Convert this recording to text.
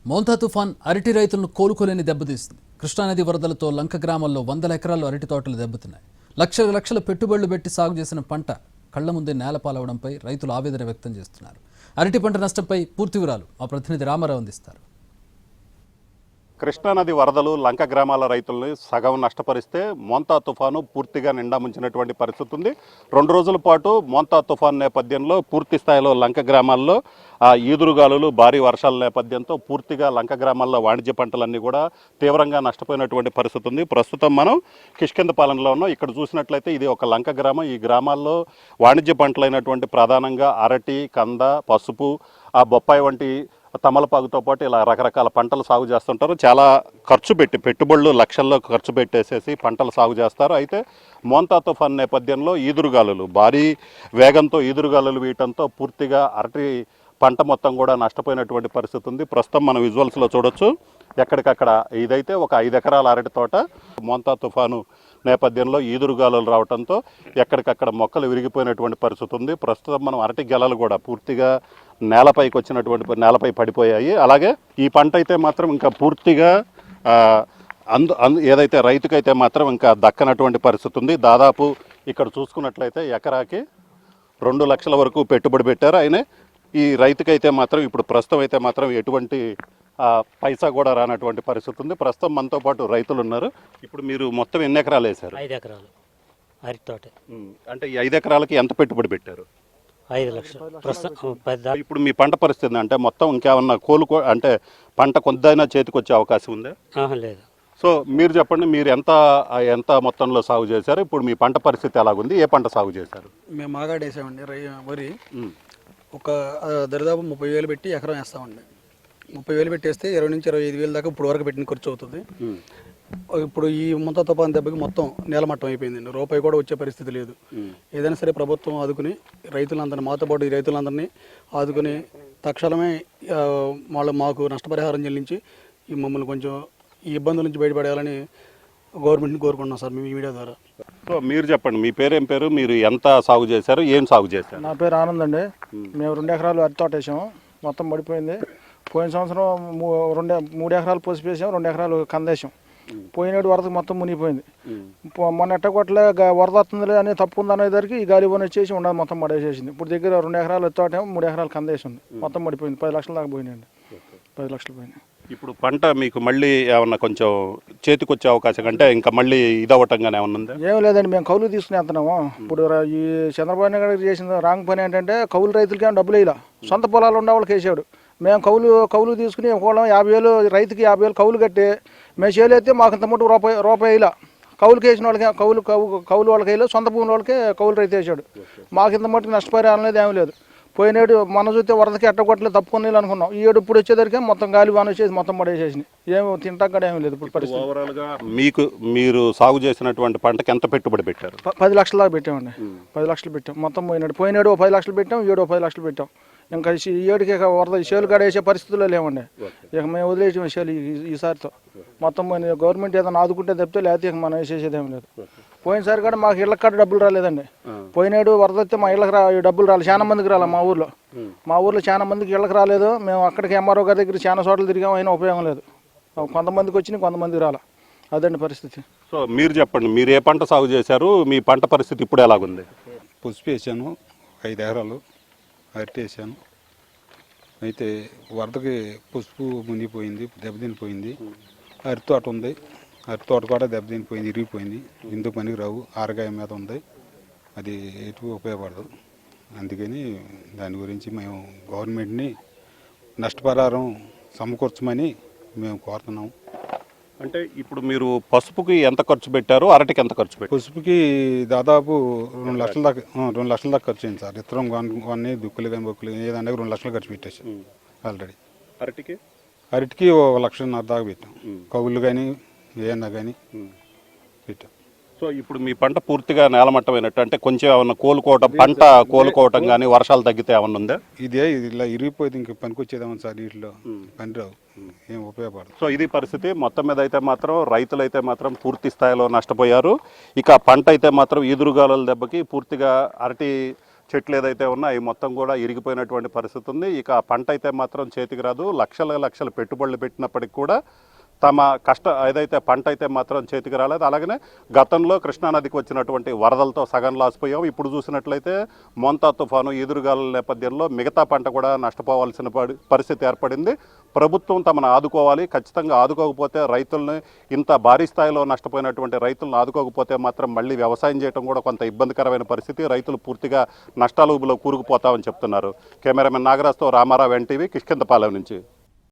మోంతా తుఫాన్ అరటి రైతులను కోలుకోలేని దెబ్బతీస్తుంది. కృష్ణానది వరదలతో లంక గ్రామాల్లో వందల ఎకరాల్లో అరటి తోటలు దెబ్బతిన్నాయి. లక్షల లక్షల పెట్టుబడులు పెట్టి సాగు చేసిన పంట కళ్ల ముందే నేలపాలవడంపై రైతులు ఆవేదన వ్యక్తం చేస్తున్నారు. అరటి పంట నష్టంపై పూర్తి వివరాలు మా ప్రతినిధి రామారావు అందిస్తారు. కృష్ణానది వరదలు లంక గ్రామాల రైతుల్ని సగం నష్టపరిస్తే మోంతా తుఫాను పూర్తిగా నిండా ముంచినటువంటి పరిస్థితి ఉంది. 2 రోజుల పాటు మోంతా తుఫాను నేపథ్యంలో పూర్తి స్థాయిలో లంక గ్రామాల్లో ఈదురుగాలులు భారీ వర్షాల నేపథ్యంతో పూర్తిగా లంక గ్రామాల్లో వాణిజ్య పంటలన్నీ కూడా తీవ్రంగా నష్టపోయినటువంటి పరిస్థితి ఉంది. ప్రస్తుతం మనం కిష్కిందపాలెంలో ఉన్నాం. ఇక్కడ చూసినట్లయితే ఇది ఒక లంక గ్రామం. ఈ గ్రామాల్లో వాణిజ్య పంటలైనటువంటి ప్రధానంగా అరటి, కంద, పసుపు, బొప్పాయి వంటి తమలపాకుతో పాటు ఇలా రకరకాల పంటలు సాగు చేస్తుంటారు. చాలా ఖర్చు పెట్టి పెట్టుబడులు లక్షల్లో ఖర్చు పెట్టేసేసి పంటలు సాగు చేస్తారు. అయితే మోంతా తుఫాన్ నేపథ్యంలో ఈదురుగాలులు భారీ వేగంతో ఈదురుగాలులు వీయటంతో పూర్తిగా అరటి పంట మొత్తం కూడా నష్టపోయినటువంటి పరిస్థితి ఉంది. ప్రస్తుతం మనం విజువల్స్లో చూడొచ్చు. ఎక్కడికక్కడ ఇదైతే ఒక 5 ఎకరాల అరటి తోట. మోంతా తుఫాను నేపథ్యంలో ఈదురుగాలులు రావడంతో ఎక్కడికక్కడ మొక్కలు విరిగిపోయినటువంటి పరిస్థితి ఉంది. ప్రస్తుతం మనం అరటి గెలలు కూడా పూర్తిగా నేలపై పడిపోయాయి. అలాగే ఈ పంట అయితే మాత్రం ఇంకా పూర్తిగా ఏదైతే రైతుకైతే మాత్రం ఇంకా దక్కనటువంటి పరిస్థితి ఉంది. దాదాపు ఇక్కడ చూసుకున్నట్లయితే ఎకరాకి 2 లక్షల వరకు పెట్టుబడి పెట్టారు. అయినా ఈ రైతుకైతే మాత్రం ఇప్పుడు ప్రస్తుతం అయితే మాత్రం ఎటువంటి పైసా కూడా రానటువంటి పరిస్థితి ఉంది. ప్రస్తుతం మనతో పాటు రైతులు ఉన్నారు. ఇప్పుడు మీరు మొత్తం ఎన్ని ఎకరాలు వేశారు? 5 ఎకరాలు అరటి తోట. అంటే ఈ 5 ఎకరాలకి ఎంత పెట్టుబడి పెట్టారు? 5 లక్షలు. ఇప్పుడు మీ పంట పరిస్థితి అంటే మొత్తం ఇంకేమన్నా అంటే పంట కొంతైనా చేతికి వచ్చే అవకాశం ఉందా? లేదు. సో మీరు చెప్పండి, మీరు ఎంత మొత్తంలో సాగు చేశారు? ఇప్పుడు మీ పంట పరిస్థితి ఎలాగుంది? ఏ పంట సాగు చేశారు? మేము మాగాడు వేసామండి. వరి ఒక దరిదాపు 30,000 పెట్టి ఎకరం వేస్తామండి. 30,000 పెట్టేస్తే 20 నుంచి 25,000 దాకా ఇప్పుడు వరకు పెట్టిన ఖర్చు అవుతుంది. ఇప్పుడు ఈ మోంతా తుఫాను దెబ్బకి మొత్తం నేలమట్టం అయిపోయిందండి. రూపాయి కూడా వచ్చే పరిస్థితి లేదు. ఏదైనా సరే ప్రభుత్వం ఆదుకుని రైతులందరినీ, మాతో పాటు ఈ రైతులందరినీ ఆదుకుని తక్షణమే మాకు నష్టపరిహారం చెల్లించి ఈ మమ్మల్ని కొంచెం ఈ ఇబ్బందుల నుంచి బయటపడేయాలని గవర్నమెంట్ని కోరుకుంటున్నాం సార్, మేము ఈ మీడియా ద్వారా. సో మీరు చెప్పండి, మీ పేరేం పేరు, మీరు ఎంత సాగు చేశారు, ఏం సాగు చేశారు? నా పేరు ఆనంద్ అండి. మేము 2 ఎకరాలు అరటి తోట వేసాము. మొత్తం పడిపోయింది. పోయిన సంవత్సరం 3 ఎకరాలు పసుపు వేసాం, 2 ఎకరాలు కందేసాం. పోయినాడు వరదకు మొత్తం మునిగిపోయింది. మొన్న ఎట్టగొట్టలే వరద వస్తుంది అని తప్పు ఉంది అనేసరికి ఈ గాలి పోనీ వచ్చేసి ఉండదు, మొత్తం పడేసేసింది. ఇప్పుడు దగ్గర 2 ఎకరాలు తోట, 3 ఎకరాలు కందేసింది. మొత్తం పడిపోయింది. 10 లక్షల దాకా పోయినాయండి. 10 లక్షలు పోయినాయి. ఇప్పుడు పంట మీకు మళ్ళీ ఏమన్నా కొంచెం చేతికి వచ్చే అవకాశం అంటే ఇంకా మళ్ళీ ఇదవటంగానే ఏమన్నా ఉందా? ఏం లేదండి, మేము కౌలు తీసుకుని వెళ్తున్నాము. ఇప్పుడు ఈ చంద్రబాబు నాయుడు చేసిన రాంగ్ పని ఏంటంటే కౌలు రైతులకి ఏమో డబ్బులు వేయాల, సొంత పొలాలు ఉన్న వాళ్ళకి వేసాడు. మేము కౌలు తీసుకుని ఒకవేళ 50,000 రైతుకి 50,000 కౌలు కట్టి మేము చేయలేస్తే మాకు ఇంత మటుకు రూపాయి ఇలా కౌలుకి వేసిన వాళ్ళకి కౌలు వాళ్ళకి వేయలేదు, సొంత భూముల వాళ్ళకి కౌలు రైతు వేసాడు. మాకు ఇంత మటుకు నష్టపరిహారం లేదు, ఏమీ లేదు. పోయినాడు మన చూస్తే వరదకి ఎట్టగొట్టలేదు, తప్పుకొని అనుకున్నాం. ఈ ఏడు ఇప్పుడు వచ్చేసరికి మొత్తం గాలి వాన వచ్చేసి మొత్తం పడేసేసి ఏమి తింటాక కూడా ఏమీ లేదు. ఇప్పుడు పరిస్థితి ఓవరాల్గా మీరు సాగు చేసినటువంటి పంటకి ఎంత పెట్టుబడి పెట్టారు? 10 లక్షల దాకా పెట్టామండి. 10 లక్షలు పెట్టాం. మొత్తం పోయినాడు 10 లక్షలు పెట్టాం, 10 లక్షలు పెట్టాం. ఇంకా ఈ ఏడుకి వరద చేలు కాడేసే పరిస్థితుల్లో లేవండి. ఇక మేము వదిలేసాం చేలు ఈసారితో. మొత్తం గవర్నమెంట్ ఏదైనా ఆదుకుంటే తప్పితే లేకపోతే ఇక మనం వేసేసేది ఏమి లేదు. పోయినసారి కూడా మాకు ఇళ్ళకి కాడ డబ్బులు రాలేదండి. పోయినాడు వరద వస్తే మా ఇళ్ళకి డబ్బులు రాలేదు. చాలా మందికి రాలే. మా ఊర్లో చాలా మందికి ఇళ్ళకి రాలేదు. మేము అక్కడికి ఎంఆర్ఓ గారి దగ్గర చాలా చోట్ల తిరిగాము, అయినా ఉపయోగం లేదు. కొంతమందికి వచ్చినాయి, కొంతమందికి రాలే. అదండి పరిస్థితి. సో మీరు చెప్పండి, మీరు ఏ పంట సాగు చేశారు? మీ పంట పరిస్థితి ఇప్పుడు ఎలాగుంది? పసుపు వేసాను, 5 ఎకరాలు అరటి వేసాను. అయితే వరదకి పసుపు మునిగిపోయింది, దెబ్బతినిపోయింది. అరటి తోట ఉంది, అరటి తోట కూడా దెబ్బతినిపోయింది, ఇరిగిపోయింది. ఎందుకు పనికి రావు, ఆరగాయ మీద ఉంది, అది ఎటు ఉపయోగపడదు. అందుకని దాని గురించి మేము గవర్నమెంట్ని నష్టపరిహారం సమకూర్చమని మేము కోరుతున్నాము. అంటే ఇప్పుడు మీరు పసుపుకి ఎంత ఖర్చు పెట్టారు, అరటికి ఎంత ఖర్చు పెట్టారు? పసుపుకి దాదాపు 2 లక్షల దాకా ఖర్చు అయింది సార్. ఇతరం కొన్ని దుక్కులు కానీ బొక్కులు ఏదన్నా 2 లక్షలు ఖర్చు పెట్టేసాం ఆల్రెడీ. అరటికి 1,50,000 దాకా పెట్టాం. కవులు కానీ ఏమన్నా కానీ పెట్టాం. సో ఇప్పుడు మీ పంట పూర్తిగా నేలమట్టమైనట్టు, అంటే కొంచెం ఏమన్నా పంట కోలుకోవటం కానీ వర్షాలు తగ్గితే ఏమన్నా ఉందా? ఇది ఇలా ఇరిగిపోతే ఇంక పనికొచ్చేదేమన్నా సార్, వీటిలో పని రావు, ఏం ఉపయోగపడదు. సో ఇది పరిస్థితి. మొత్తం మీద అయితే మాత్రం రైతులైతే మాత్రం పూర్తి స్థాయిలో నష్టపోయారు. ఇక పంట అయితే మాత్రం ఈదురుగాలుల దెబ్బకి పూర్తిగా అరటి చెట్లు ఏదైతే ఉన్నా అవి మొత్తం కూడా ఇరిగిపోయినటువంటి పరిస్థితి ఉంది. ఇక పంట అయితే మాత్రం చేతికి రాదు. లక్షల పెట్టుబడులు పెట్టినప్పటికి కూడా తమ ఏదైతే పంట అయితే మాత్రం చేతికి రాలేదు. అలాగనే గతంలో కృష్ణానదికి వచ్చినటువంటి వరదలతో సగం లాసిపోయాం. ఇప్పుడు చూసినట్లయితే మోంతా తుఫాను ఎదురుగాల నేపథ్యంలో మిగతా పంట కూడా నష్టపోవాల్సిన పరిస్థితి ఏర్పడింది. ప్రభుత్వం తమను ఆదుకోవాలి. ఖచ్చితంగా ఆదుకోకపోతే రైతుల్ని, ఇంత భారీ స్థాయిలో నష్టపోయినటువంటి రైతులను ఆదుకోకపోతే మాత్రం మళ్ళీ వ్యవసాయం చేయడం కూడా కొంత ఇబ్బందికరమైన పరిస్థితి. రైతులు పూర్తిగా నష్టాల ఊబిలో కూరుకుపోతామని చెప్తున్నారు. కెమెరామెన్ నాగరాజ్తో రామారావు, ఎన్టీవీ, కిష్కిందపాలెం నుంచి.